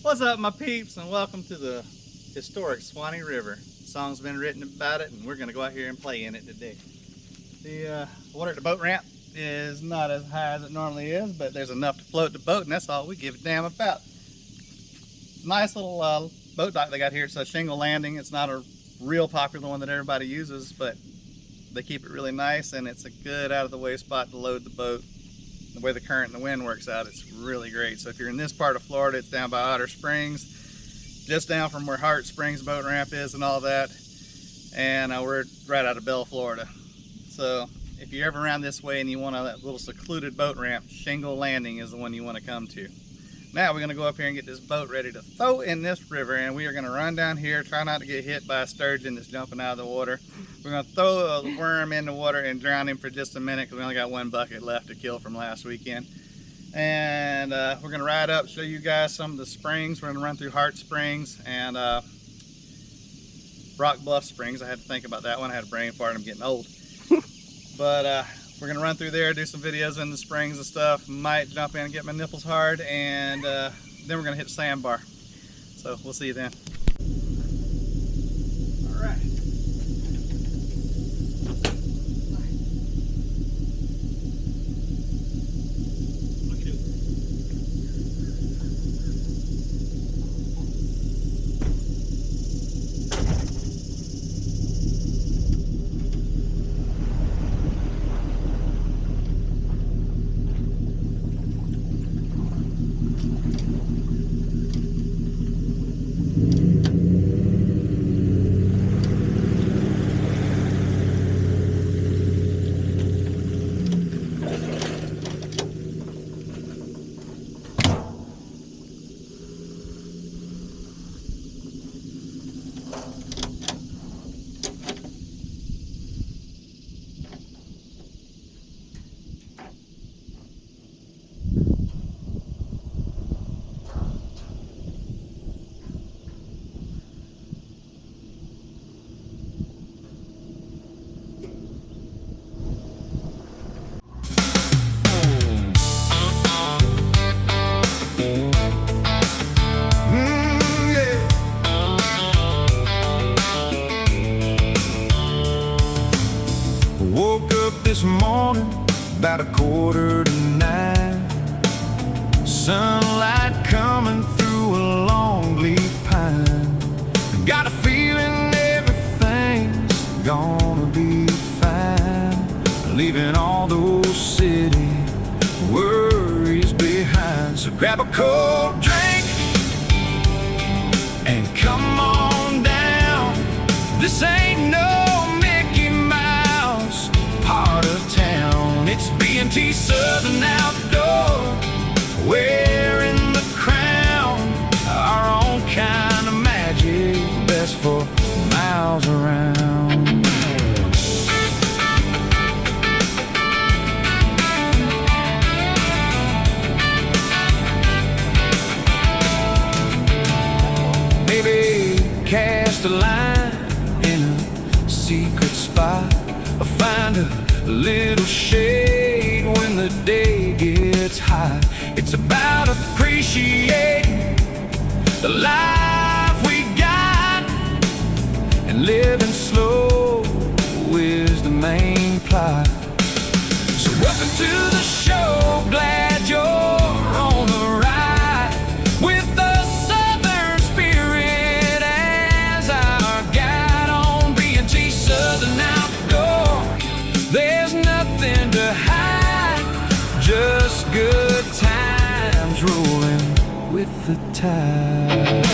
What's up, my peeps, and welcome to the historic Suwannee River. A song's been written about it, and we're going to go out here and play in it today. The water at the boat ramp is not as high as it normally is, but there's enough to float the boat, and that's all we give a damn about. It's a nice little boat dock they got here. It's a shingle landing. It's not a real popular one that everybody uses, but they keep it really nice, and it's a good out-of-the-way spot to load the boat. The way the current and the wind works out, it's really great. So if you're in this part of Florida, it's down by Otter Springs, just down from where Hart Springs boat ramp is and all that. And we're right out of Bell, Florida. So if you're ever around this way and you want a little secluded boat ramp, Shingle Landing is the one you want to come to. Now we're going to go up here and get this boat ready to throw in this river, and we are going to run down here, try not to get hit by a sturgeon that's jumping out of the water. We're going to throw a worm in the water and drown him for just a minute because we only got one bucket left to kill from last weekend. And we're going to ride up, show you guys some of the springs. We're going to run through Hart Springs and Rock Bluff Springs. I had to think about that one. I had a brain fart. I'm getting old. But we're going to run through there, do some videos in the springs and stuff. Might jump in and get my nipples hard, and then we're going to hit Sandbar. So we'll see you then. All right. This morning, about 8:45, sunlight coming through a long leaf pine. Got a feeling everything's gonna be fine, leaving all those city worries behind. So grab a cold drink and come on down. This ain't no part of town. It's B&T Southern Outdoor, wearing the crown. Our own kind of magic, best for miles around. Maybe cast a line in a secret spot, or find a little shade when the day gets hot. It's about appreciating the life we got, and living slow is the main plot. So welcome to the show, glad you're on the ride, with the Southern spirit as our guide on B&T Southern Outdoor. There's nothing to hide, just good times rolling with the tide.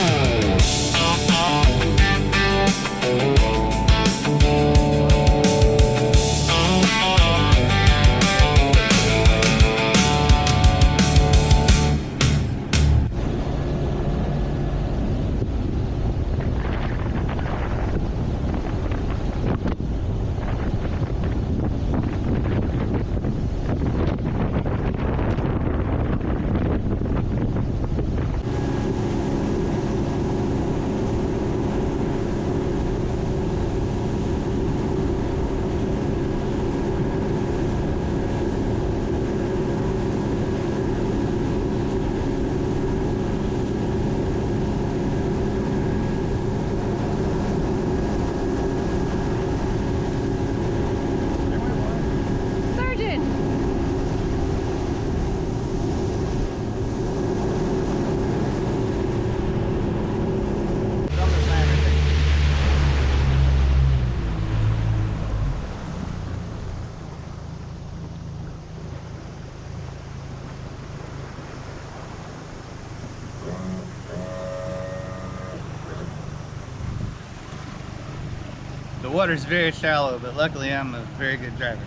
water's very shallow, but luckily I'm a very good driver.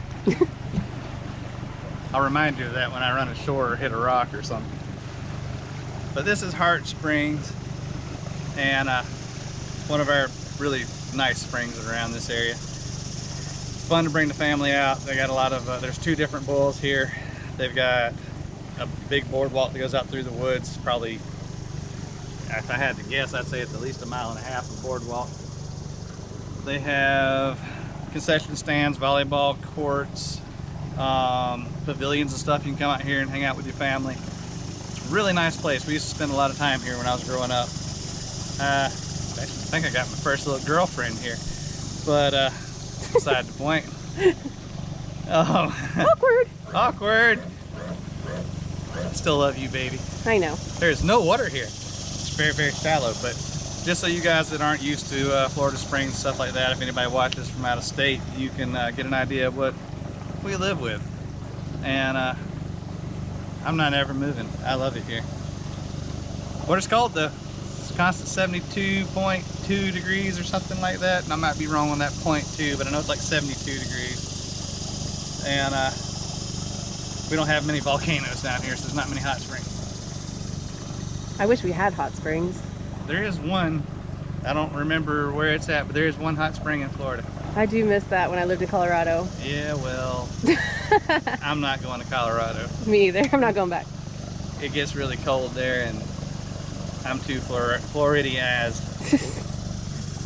I'll remind you of that when I run ashore or hit a rock or something. But this is Hart Springs, and one of our really nice springs around this area. It's fun to bring the family out. They got a lot of, there's 2 different bulls here. They've got a big boardwalk that goes out through the woods. It's probably, if I had to guess, I'd say it's at least 1.5 miles of boardwalk. They have concession stands, volleyball courts, pavilions and stuff. You can come out here and hang out with your family. It's a really nice place. We used to spend a lot of time here when I was growing up. I think I got my first little girlfriend here, but beside the point. Awkward. Awkward. Still love you, baby. I know. There's no water here. It's very, very shallow, but just so you guys that aren't used to Florida Springs, stuff like that, if anybody watches from out of state, you can get an idea of what we live with. And I'm not ever moving. I love it here. What it's called though, it's constant 72.2 degrees or something like that. And I might be wrong on that 0.2, but I know it's like 72 degrees. And we don't have many volcanoes down here, so there's not many hot springs. I wish we had hot springs. There is one. I don't remember where it's at, but there is one hot spring in Florida. I do miss that when I lived in Colorado. Yeah, well, I'm not going to Colorado. Me either. I'm not going back. It gets really cold there, and I'm too Floridianized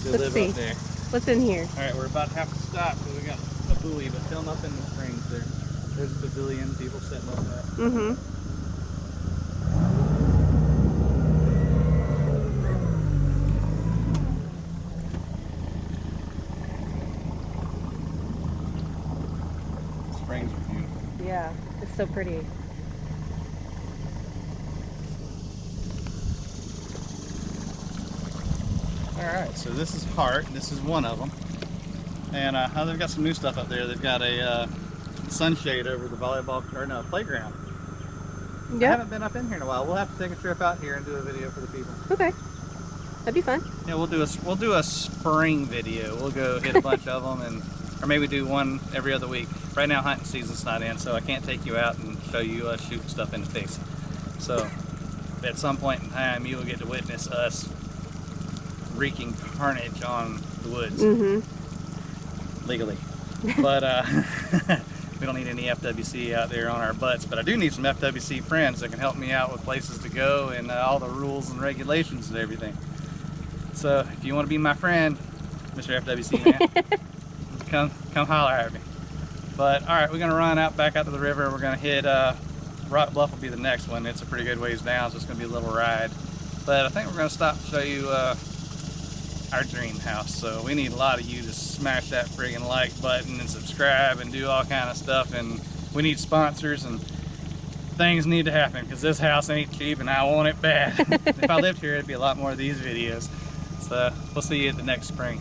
to live up there. What's in here? All right, we're about to have to stop because we got a buoy, but film up in the springs there. There's a pavilion, people sitting up there. Mm-hmm. Springs are beautiful. Yeah, it's so pretty. Alright, so this is Hart. This is one of them. And they've got some new stuff up there. They've got a sunshade over the volleyball, or no, playground. Yeah. I haven't been up in here in a while. We'll have to take a trip out here and do a video for the people. Okay. That'd be fun. Yeah, we'll do a spring video. We'll go hit a bunch of them, and or maybe do one every other week. Right now hunting season's not in, so I can't take you out and show you us shooting stuff in the face. So at some point in time, you will get to witness us wreaking carnage on the woods. Mm-hmm. Legally. But we don't need any FWC out there on our butts, but I do need some FWC friends that can help me out with places to go and all the rules and regulations and everything. So if you want to be my friend, Mr. FWC man, come holler at me. But all right, we're gonna run back out to the river. We're gonna hit Rock Bluff will be the next one. It's a pretty good ways down, so it's gonna be a little ride. But I think we're gonna stop and show you our dream house. So we need a lot of you to smash that friggin' like button and subscribe and do all kind of stuff, and we need sponsors and things need to happen because this house ain't cheap and I want it bad. If I lived here, it'd be a lot more of these videos. So we'll see you at the next spring.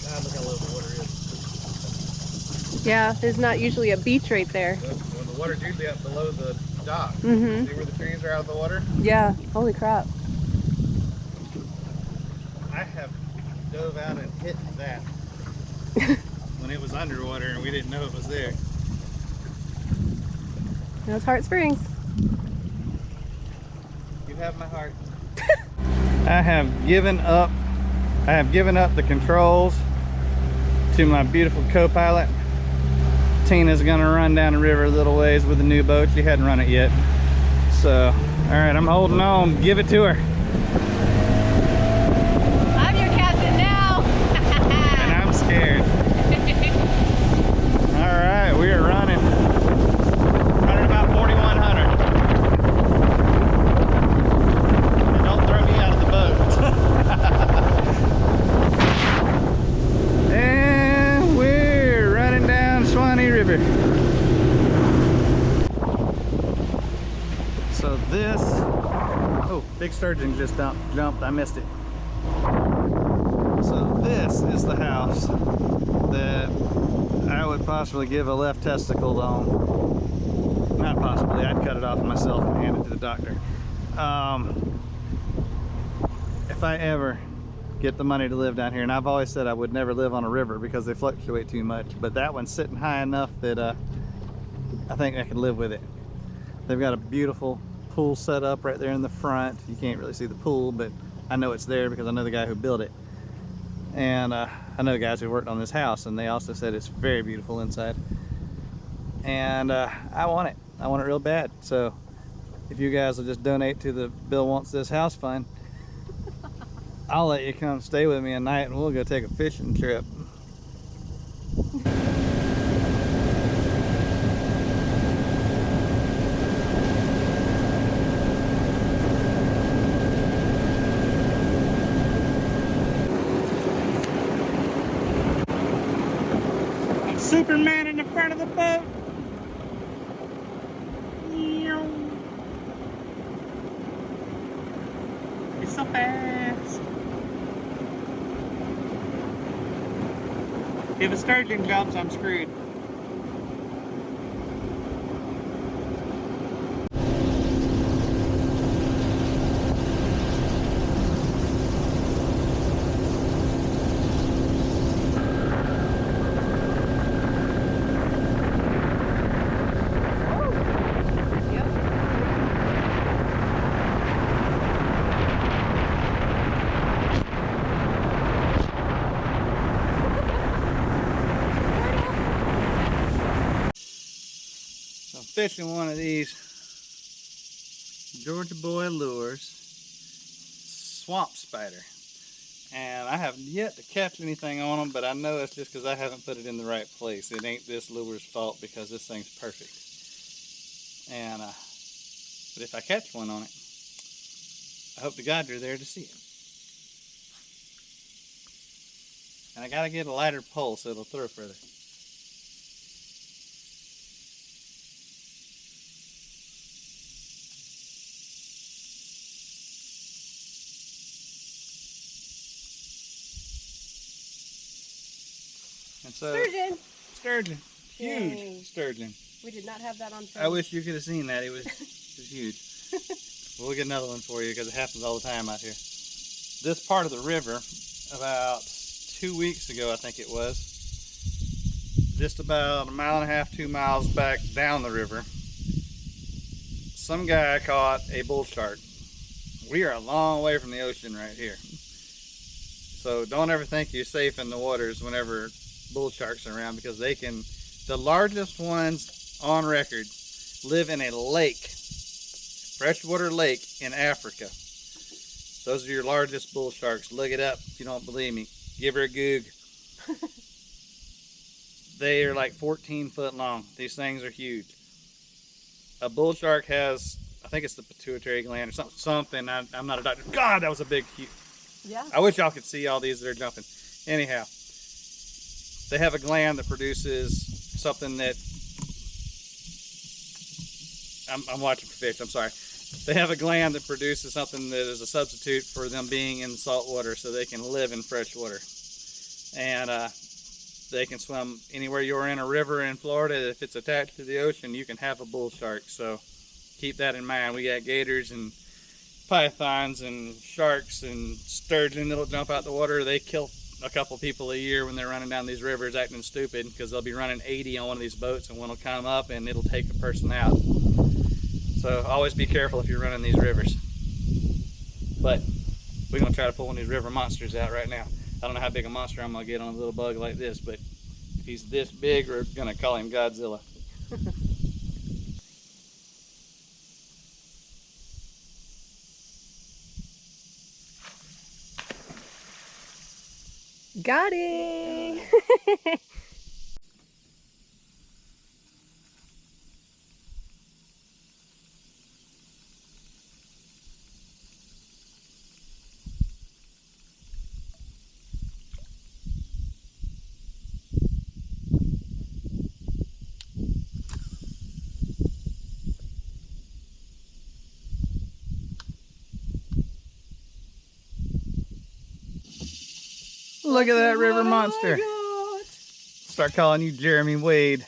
God, look how low the water is. Yeah, there's not usually a beach right there. Well, the water's usually up below the dock. Mm-hmm. See where the trees are out of the water? Yeah, holy crap. I have dove out and hit that when it was underwater and we didn't know it was there. That's Hart Springs. You have my heart. I have given up the controls to my beautiful co-pilot. Tina's gonna run down the river a little ways with the new boat. She hadn't run it yet. So, all right, I'm holding on. Give it to her. I'm your captain now. And I'm scared. All right, we are running. Running about 4,100. And don't throw me out of the boat. So this, oh, big sturgeon just jumped, I missed it. So this is the house that I would possibly give a left testicle on. Not possibly, I'd cut it off myself and hand it to the doctor. If I ever get the money to live down here, and I've always said I would never live on a river because they fluctuate too much, but that one's sitting high enough that I think I can live with it. They've got a beautiful pool set up right there in the front. You can't really see the pool, but I know it's there because I know the guy who built it. And I know the guys who worked on this house, and they also said it's very beautiful inside. And I want it. I want it real bad. So if you guys will just donate to the Bill Wants This House Fund, I'll let you come stay with me a night and we'll go take a fishing trip. Superman in the front of the boat. It's so fast. If a sturgeon jumps, I'm screwed. Fishing one of these Georgia Boy lures, swamp spider, and I have yet to catch anything on them, but I know it's just because I haven't put it in the right place. It ain't this lure's fault because this thing's perfect. And but if I catch one on it, I hope to God you're there to see it. And I gotta get a lighter pole so it'll throw further. And so, sturgeon, huge Yay. sturgeon. We did not have that on film. I wish you could have seen that. It was huge. We'll get another one for you because it happens all the time out here. This part of the river, about 2 weeks ago, I think it was, just about 1.5 miles, 2 miles back down the river, some guy caught a bull shark. We are a long way from the ocean right here. So don't ever think you're safe in the waters whenever bull sharks are around, because they can, the largest ones on record live in a lake, freshwater lake in Africa. Those are your largest bull sharks. Look it up if you don't believe me. Give her a goog. They are like 14 foot long. These things are huge. A bull shark has, I think it's the pituitary gland or something. I'm not a doctor. God, that was a big, huge. Yeah. I wish y'all could see all these that are jumping. Anyhow, they have a gland that produces something that, I'm watching for fish, I'm sorry. They have a gland that produces something that is a substitute for them being in salt water so they can live in fresh water. And they can swim anywhere you're in a river in Florida. If it's attached to the ocean, you can have a bull shark. So keep that in mind. We got gators and pythons and sharks and sturgeon that'll jump out the water. They kill a couple people a year when they're running down these rivers acting stupid, because they'll be running 80 on one of these boats and one will come up and it'll take a person out. So always be careful if you're running these rivers. But we're gonna try to pull one of these river monsters out right now. I don't know how big a monster I'm gonna get on a little bug like this, but if he's this big, we're gonna call him Godzilla. Got it. Look at that river monster. Start calling you Jeremy Wade.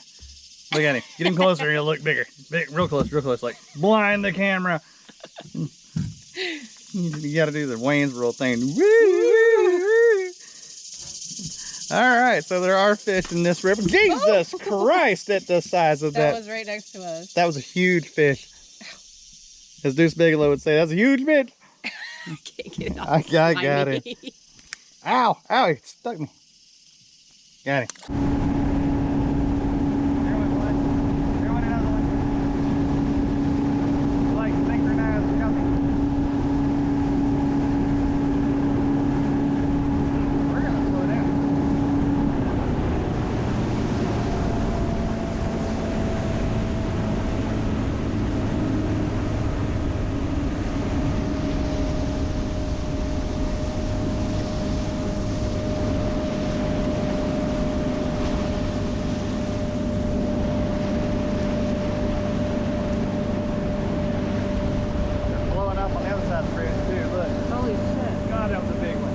Look at him. Get him closer. He'll look bigger. Real close, real close. Like blind the camera. You got to do the Wayne's World thing. All right, so there are fish in this river. Jesus Christ, at the size of that. That was right next to us. That was a huge fish. As Deuce Bigelow would say, that's a huge fish. I can't get it off. I got it. Ow, ow, he stuck me. Got it. Holy shit. God, that was a big one.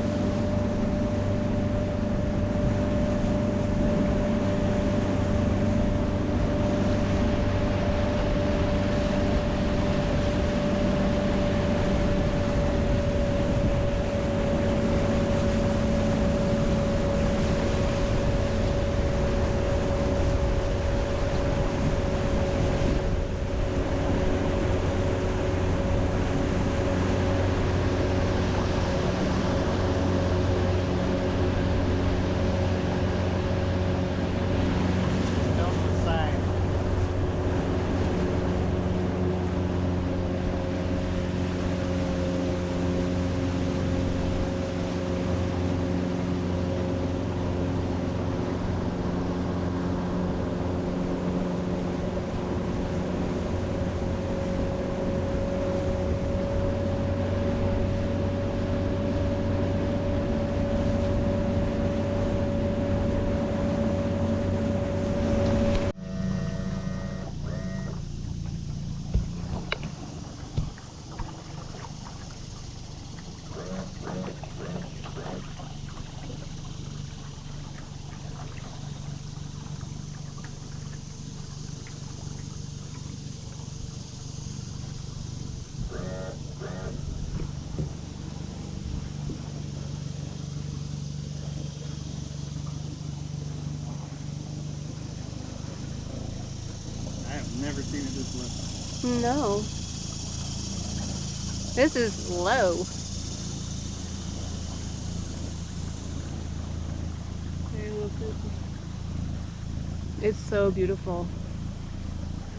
Never seen it this low. No. This is low. It's so beautiful.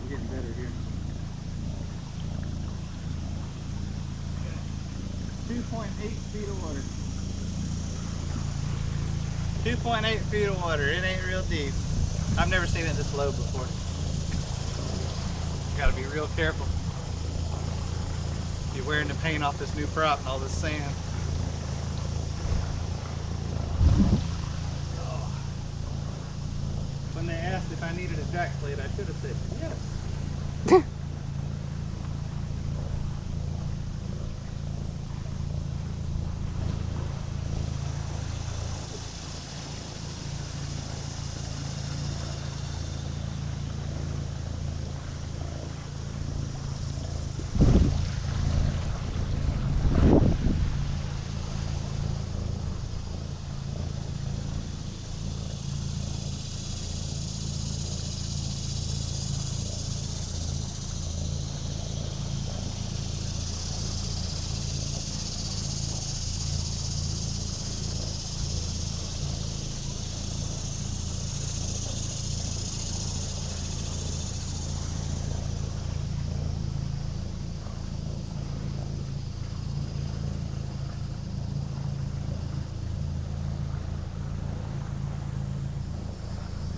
We're getting better here. 2.8 feet of water. 2.8 feet of water. It ain't real deep. I've never seen it this low before. Got to be real careful. You're wearing the paint off this new prop and all this sand. Oh. When they asked if I needed a jack plate, I should have said yes.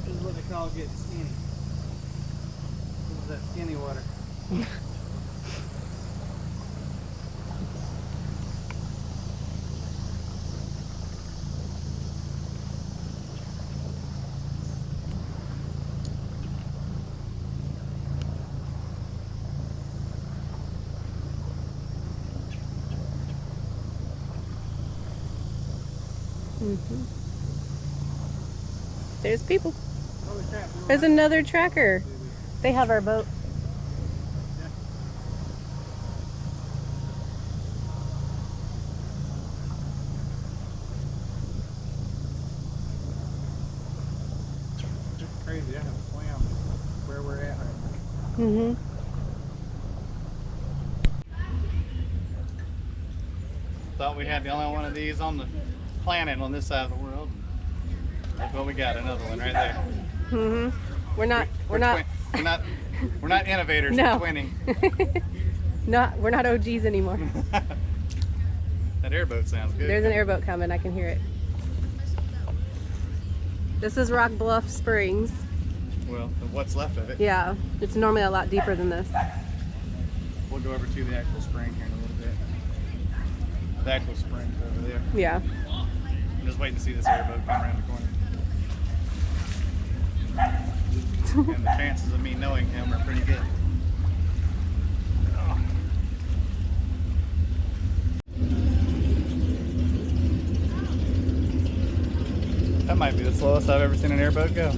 This is what they call getting skinny. This is that skinny water. Mm-hmm. There's people. There's another tracker. They have our boat. It's crazy. I have a swam where we're at right now. Mm-hmm. Thought we had the only one of these on the planet on this side of the world. That's what we got, another one right there. Mm-hmm. We're not innovators. No. We're twinning. We're not OGs anymore. That airboat sounds good. There's an airboat coming. I can hear it. This is Rock Bluff Springs. Well, what's left of it. Yeah, it's normally a lot deeper than this. We'll go over to the actual spring here in a little bit. The actual spring's over there. Yeah. I'm just waiting to see this airboat come around the corner. And the chances of me knowing him are pretty good. Oh. That might be the slowest I've ever seen an airboat go.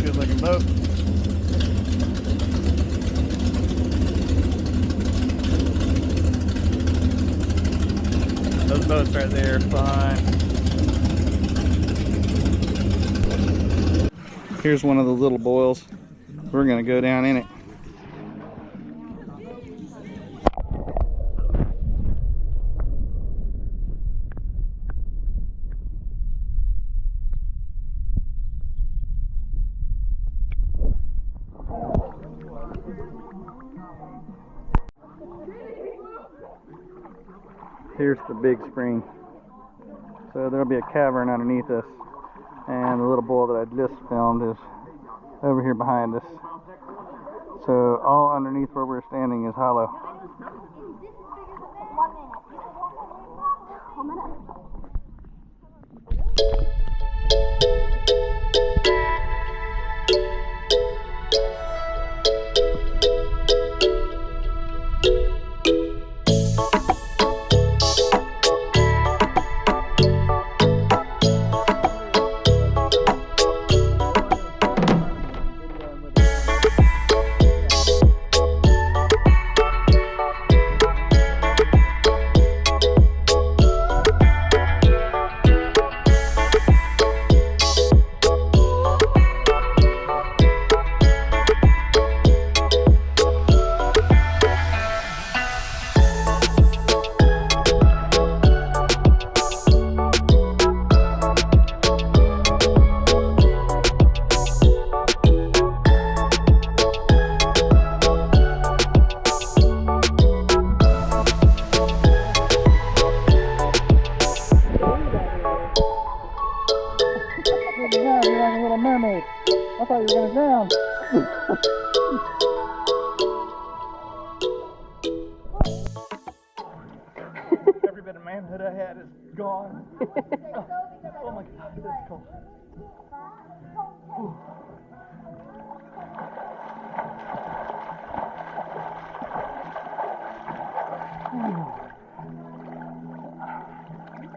Good looking boat. Those boats right there are fine. Here's one of the little boils. We're gonna go down in it. Here's the big spring. So there'll be a cavern underneath us, and the little bowl that I just filmed is over here behind us. So all underneath where we're standing is hollow. I thought you were gonna drown. Every bit of manhood I had is gone. Oh my God, this is cold.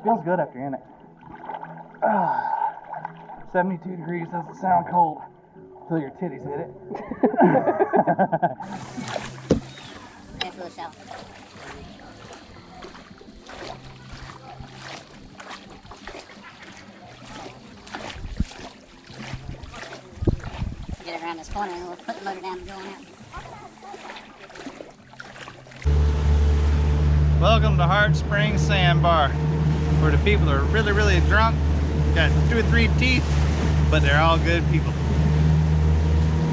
Feels good after in it. 72 degrees doesn't sound cold until your titties hit it. Nice little shell. Get it around this corner and we'll put the motor down and go on out. Welcome to Hard Springs Sandbar, where the people are really, really drunk, got 2 or 3 teeth, but they're all good people.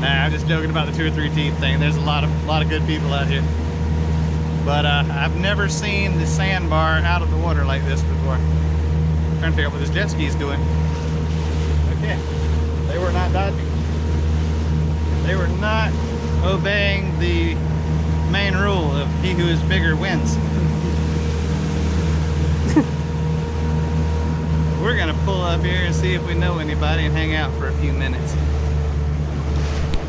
Nah, I'm just joking about the 2 or 3 teeth thing. There's a lot of good people out here. But I've never seen the sandbar out of the water like this before. I'm trying to figure out what this jet ski is doing. Okay, they were not dodging. They were not obeying the main rule of he who is bigger wins. We're gonna pull up here and see if we know anybody and hang out for a few minutes.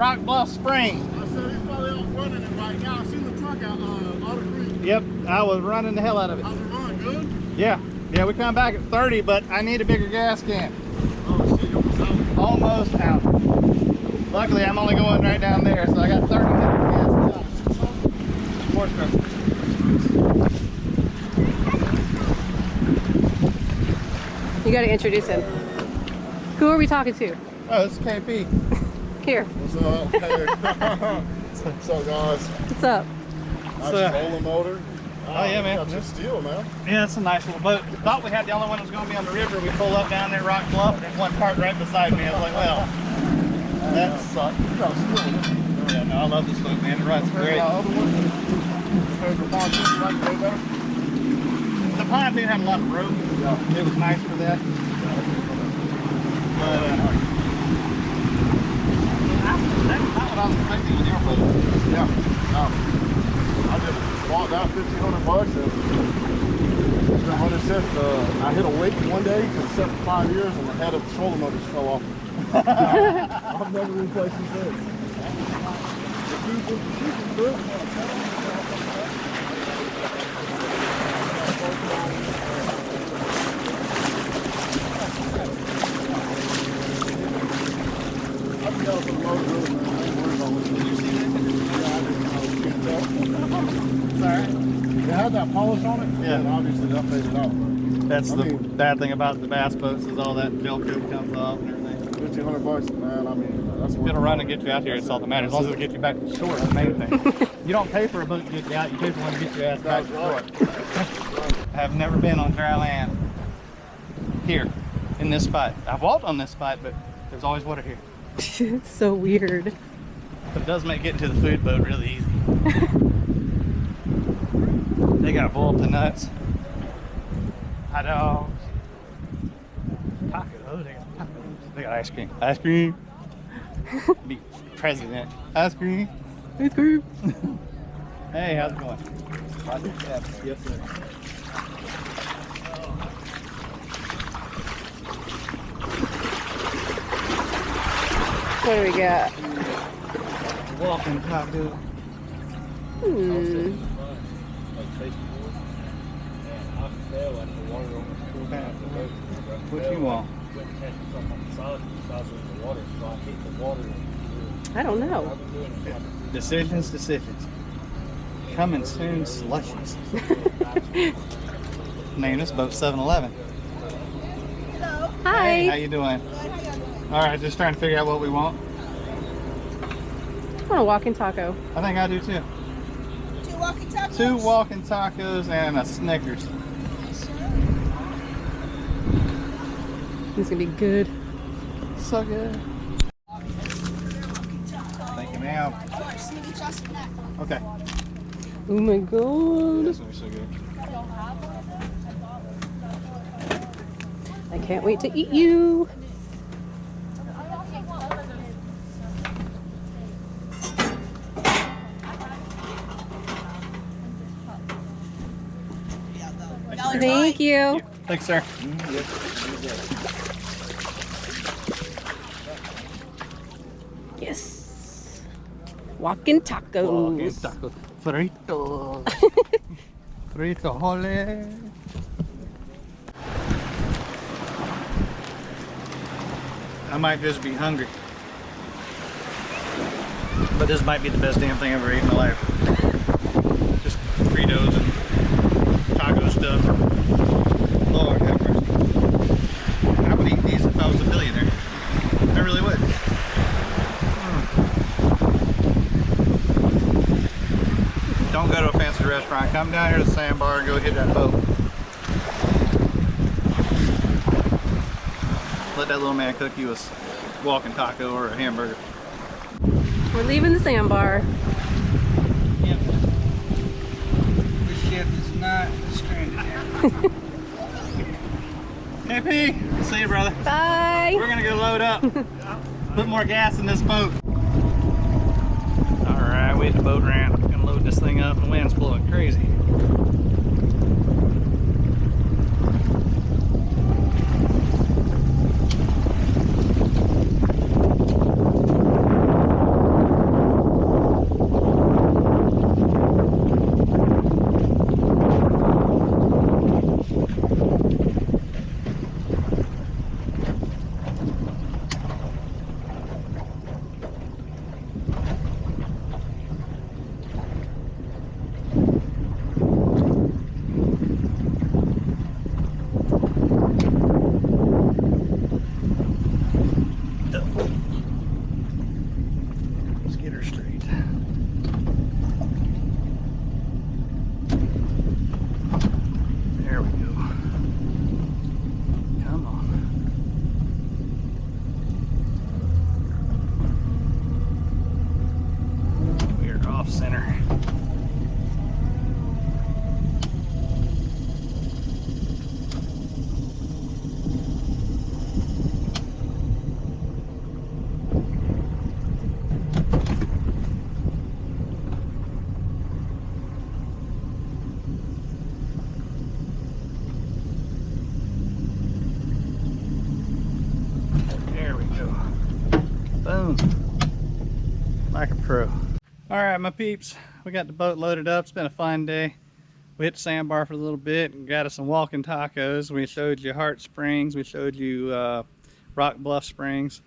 Rock Bluff Springs. I said he's probably off running it right now. I seen the truck truck out Otter Creek. Yep, I was running the hell out of it. How's it run? Good? Yeah, we come back at 30, but I need a bigger gas can. Oh shit, you almost out. Almost out. Luckily, I'm only going right down there, so I got 30 minutes of gas. Four stroke. You gotta introduce him. Who are we talking to? Oh, this is KP. Here. What's up? Hey. What's up, guys? What's up? Nice So- trolling motor. Oh, yeah, man. Got your steel, man. Yeah, it's a nice little boat. Thought we had the only one that was going to be on the river. We pull up down there, Rock Bluff. There's one parked right beside me. I was like, well, that sucks. You got steel. Yeah, no, I love this boat, man. It runs great. Other one. Compared to pontoon, you like way better? The pontoon had a lot of rope. Yeah. It was nice for that. But that's not what I was expecting with your boat. Yeah. I just bought that $1,500 and it's been running since I hit a wake one day and set for 5 years and the head of the trolling motor just fell off. I've never replaced it since. The keep good. I've got the motor really, man. I ain't worried about what you see. Sorry. It had that polish on it, Yeah. and obviously that faded out. That's I the mean- bad thing about the bass boats is all that Velcro comes off and everything. $1,500, man. I mean, that's If it'll run and get you out here, it's all that matters. As long as it'll get you back to shore, that's the main thing. You don't pay for a boat to get you out, you pay for one to get your ass back to shore. I have never been on dry land here, in this spot. I've walked on this spot, but there's always water here. It's so weird. But it does make getting to the food boat really easy. They got bull to nuts. Hot dogs. Tacos. They got ice cream. Ice cream. Be president. Ice cream. Ice cream. Hey, how's it going? Yes, sir. What do we got? Walking taco. Hmm. What you want? I don't know. Decisions. Coming soon, slushies. Name this boat 7-Eleven. Hi. Hey, how you doing? All right, just trying to figure out what we want. I want a walking taco. I think I do too. 2 walking tacos? 2 walking tacos and a Snickers. It's gonna be good. So good. Thank you, ma'am. Okay. Oh my god. This one's so good. I can't wait to eat you. Thank you. Thanks, sir. Yes. Walking tacos. Walking tacos. Fritos. Frijoles. I might just be hungry. But this might be the best damn thing I've ever eaten in my life. Just Fritos and taco stuff. Lord have mercy. I would eat these if I was a billionaire. I really would. Don't go to a fancy restaurant. Come down here to Sandbar and go hit that boat. Let that little man cook you a walking taco or a hamburger. We're leaving the Sandbar. Yep. This ship is not stranded now. KP, see you, brother. Bye. We're gonna go load up. Put more gas in this boat. All right, we hit the boat ramp. Gonna load this thing up. The wind's blowing crazy. off center. There we go. Boom. Like a pro. Alright, my peeps, we got the boat loaded up. It's been a fun day. We hit Sandbar for a little bit and got us some walking tacos. We showed you Hart Springs. We showed you Rock Bluff Springs.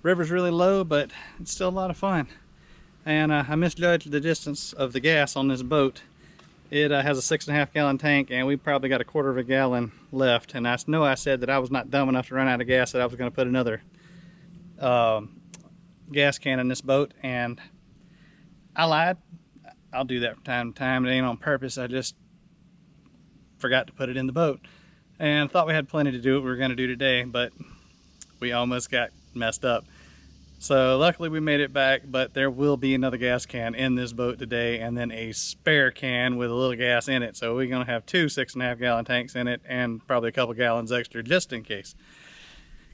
River's really low, but it's still a lot of fun. And I misjudged the distance of the gas on this boat. It has a 6.5 gallon tank, and we probably got a 1/4 gallon left. And I know I said that I was not dumb enough to run out of gas, that I was going to put another gas can in this boat, and I lied. I'll do that from time to time. It ain't on purpose. I just forgot to put it in the boat and thought we had plenty to do what we were going to do today, but we almost got messed up. So luckily we made it back, but there will be another gas can in this boat today, and then a spare can with a little gas in it. So we're going to have 2 6.5 gallon tanks in it, and probably a couple gallons extra just in case,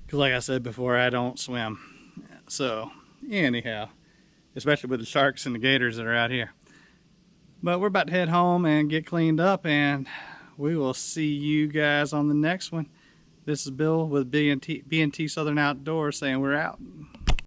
because like I said before, I don't swim. So anyhow, especially with the sharks and the gators that are out here. But we're about to head home and get cleaned up, and we will see you guys on the next one. This is Bill with B&T Southern Outdoors saying we're out.